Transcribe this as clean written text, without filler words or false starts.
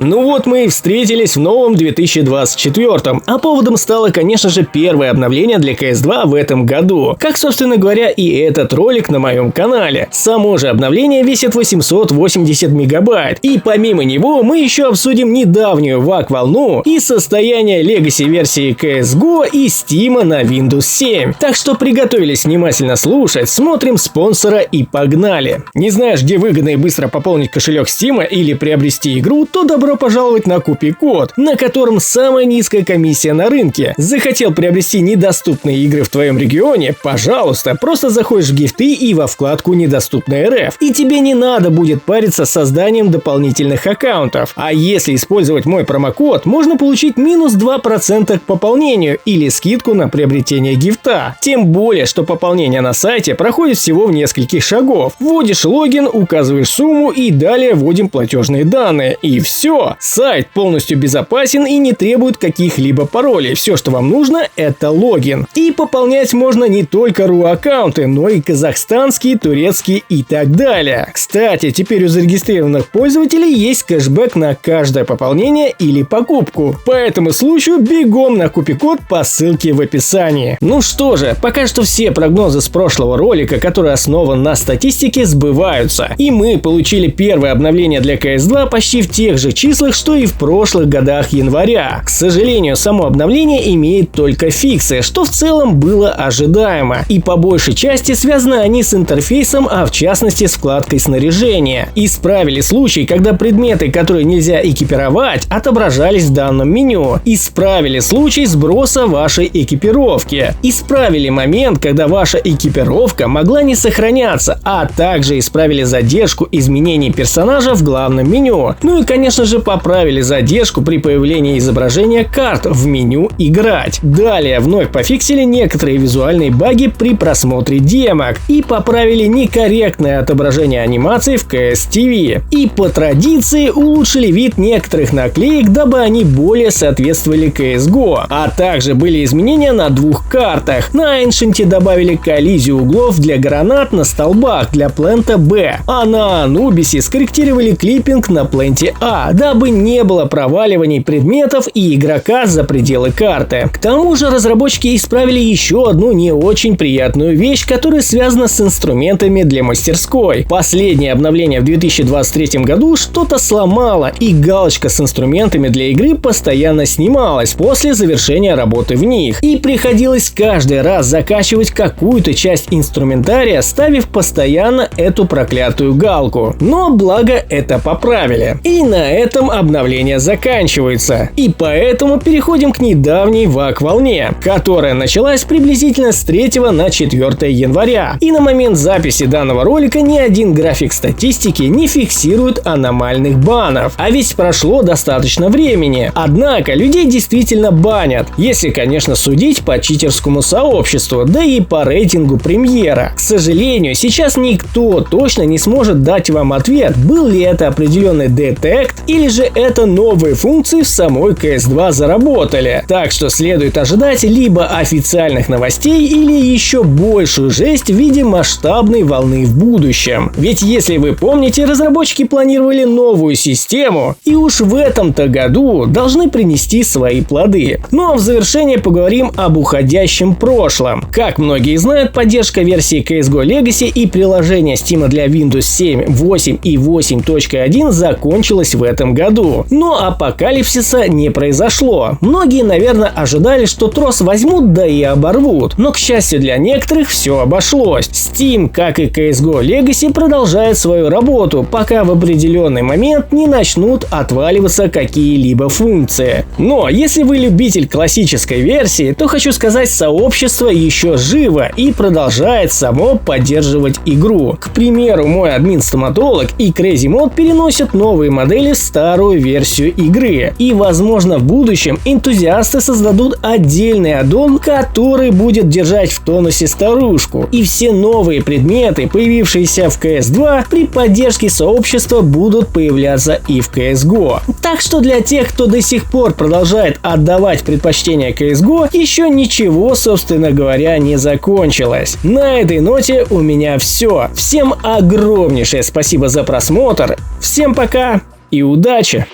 Ну вот мы и встретились в новом 2024, а поводом стало, конечно же, первое обновление для CS2 в этом году. Как, собственно говоря, и этот ролик на моем канале. Само же обновление весит 880 мегабайт, и помимо него мы еще обсудим недавнюю вак-волну и состояние Legacy версии CSGO и Steam на Windows 7. Так что приготовились внимательно слушать, смотрим спонсора и погнали. Не знаешь, где выгодно и быстро пополнить кошелек Steam или приобрести игру, то добро пожаловать на Купи-код, на котором самая низкая комиссия на рынке. Захотел приобрести недоступные игры в твоем регионе? Пожалуйста, просто заходишь в гифты и во вкладку «Недоступная РФ», и тебе не надо будет париться с созданием дополнительных аккаунтов. А если использовать мой промокод, можно получить минус 2% к пополнению или скидку на приобретение гифта. Тем более, что пополнение на сайте проходит всего в нескольких шагов. Вводишь логин, указываешь сумму и далее вводим платежные данные. И все. Сайт полностью безопасен и не требует каких-либо паролей. Все, что вам нужно, это логин. И пополнять можно не только РУ-аккаунты, но и казахстанские, турецкие и так далее. Кстати, теперь у зарегистрированных пользователей есть кэшбэк на каждое пополнение или покупку. По этому случаю бегом на Купи-код по ссылке в описании. Ну что же, пока что все прогнозы с прошлого ролика, который основан на статистике, сбываются. И мы получили первое обновление для CS2 почти в тех же числах, что и в прошлых годах января. К сожалению, само обновление имеет только фиксы, что в целом было ожидаемо. И по большей части связаны они с интерфейсом, а в частности с вкладкой снаряжения. Исправили случай, когда предметы, которые нельзя экипировать, отображались в данном меню. Исправили случай сброса вашей экипировки. Исправили момент, когда ваша экипировка могла не сохраняться, а также исправили задержку изменений персонажа в главном меню. Ну и, конечно же, поправили задержку при появлении изображения карт в меню «Играть». Далее вновь пофиксили некоторые визуальные баги при просмотре демок и поправили некорректное отображение анимаций в CS TV. И по традиции улучшили вид некоторых наклеек, дабы они более соответствовали CSGO. А также были изменения на двух картах. На Ancient добавили коллизию углов для гранат на столбах для плента Б, а на Anubis скорректировали клиппинг на пленте А, дабы не было проваливаний предметов и игрока за пределы карты. К тому же разработчики исправили еще одну не очень приятную вещь, которая связана с инструментами для мастерской. Последнее обновление в 2023 году что-то сломало, и галочка с инструментами для игры постоянно снималась после завершения работы в них. И приходилось каждый раз закачивать какую-то часть инструментария, ставив постоянно эту проклятую галку. Но благо это поправили. И на этом обновление заканчивается. И поэтому переходим к недавней вак-волне, которая началась приблизительно с 3 на 4 января. И на момент записи данного ролика ни один график статистики не фиксирует аномальных банов. А ведь прошло достаточно времени. Однако людей действительно банят, если, конечно, судить по читерскому сообществу, да и по рейтингу премьера. К сожалению, сейчас никто точно не сможет дать вам ответ, был ли это определенный детект или же это новые функции в самой CS2 заработали. Так что следует ожидать либо официальных новостей или еще большую жесть в виде масштабной волны в будущем. Ведь если вы помните, разработчики планировали новую систему и уж в этом-то году должны принести свои плоды. Ну а в завершение поговорим об уходящем прошлом. Как многие знают, поддержка версии CSGO Legacy и приложения Steam для Windows 7, 8 и 8.1 закончилась в этом году. Но апокалипсиса не произошло. Многие, наверное, ожидали, что трос возьмут, да и оборвут. Но, к счастью для некоторых, все обошлось. Steam, как и CSGO Legacy, продолжает свою работу, пока в определенный момент не начнут отваливаться какие-либо функции. Но если вы любитель классической версии, то хочу сказать, сообщество еще живо и продолжает само поддерживать игру. К примеру, мой админ-стоматолог и Crazy Mod переносят новые модели в старую версию игры. И, возможно, в будущем энтузиасты создадут отдельный аддон, который будет держать в тонусе старушку. И все новые предметы, появившиеся в CS2, при поддержке сообщества будут появляться и в CSGO. Так что для тех, кто до сих пор продолжает отдавать предпочтение CSGO, еще ничего, собственно говоря, не закончилось. На этой ноте у меня все. Всем огромнейшее спасибо за просмотр. Всем пока и удачи!